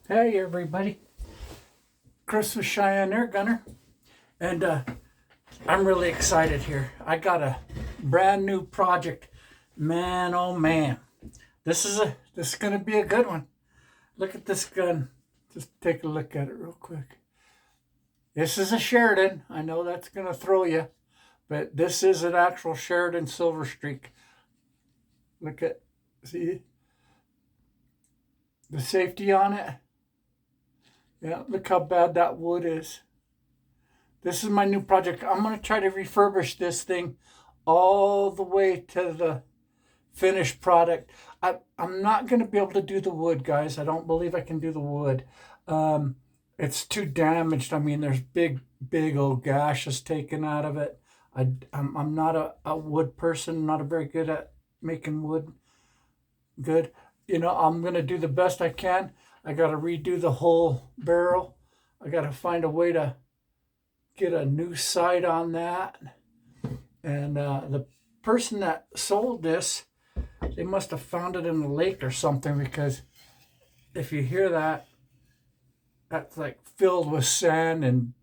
Hey everybody, Chris with Cheyenne Air Gunner, and I'm really excited here. I got a brand new project. Man, oh man, this is gonna be a good one. Look at this gun. Just take a look at it real quick. This is a Sheridan. I know that's gonna throw you, but this is an actual Sheridan Silver Streak. Look at, see the safety on it. Yeah, look how bad that wood is. This is my new project. I'm going to try to refurbish this thing all the way to the finished product. I'm not going to be able to do the wood, guys. I don't believe I can do the wood. It's too damaged. I mean, there's big old gashes taken out of it. I'm not a wood person. I'm not a very good at making wood good. You know, I'm going to do the best I can. I got to redo the whole barrel. I got to find a way to get a new sight on that. And the person that sold this, they must have found it in the lake or something, because if you hear that, that's like filled with sand and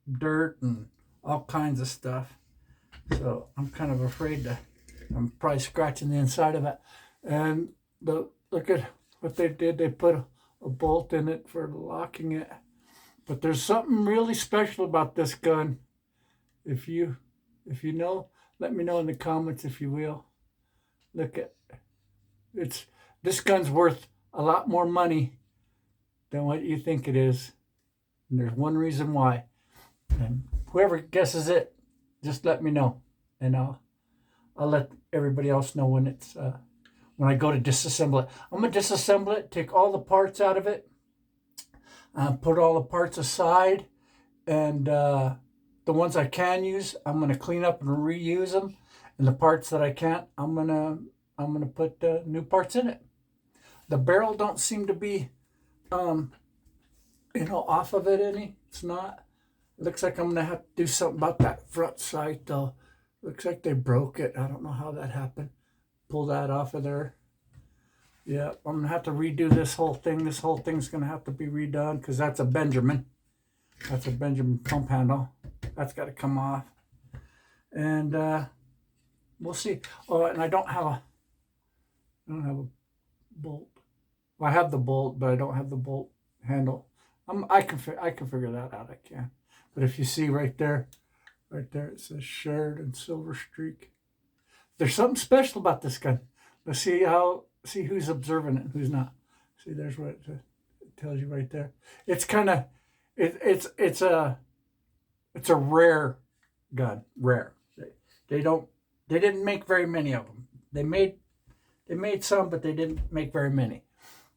dirt and all kinds of stuff. So I'm kind of afraid I'm probably scratching the inside of it. And look at what they did. They put a bolt in it for locking it. But there's something really special about this gun. If you know, let me know in the comments, if you will. Look at this gun's worth a lot more money than what you think it is. And there's one reason why. And whoever guesses it, just let me know, and I'll let everybody else know when it's when I go to disassemble it. I'm gonna disassemble it, take all the parts out of it, put all the parts aside, and the ones I can use, I'm gonna clean up and reuse them. And the parts that I can't, I'm gonna put new parts in it. The barrel don't seem to be, off of it any. It's not. It looks like I'm gonna have to do something about that front sight though. Looks like they broke it. I don't know how that happened. Pull that off of there. Yeah, I'm gonna have to redo this whole thing. This whole thing's gonna have to be redone, because that's a Benjamin. That's a Benjamin pump handle. That's got to come off. And we'll see. Oh, and I don't have a bolt. Well, I have the bolt, but I don't have the bolt handle. I can figure that out. I can. But if you see right there, it says Sheridan Silver Streak. There's something special about this gun. Let's see who's observing it and who's not. See, there's what it tells you right there. It's kind of it's a rare gun. Rare. They didn't make very many of them. They made some, but they didn't make very many.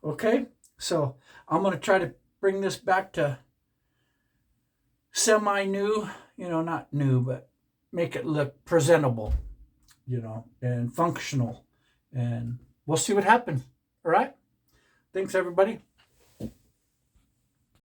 Okay, so I'm gonna try to bring this back to semi-new. Not new, but make it look presentable. And functional. And we'll see what happens. All right. Thanks, everybody.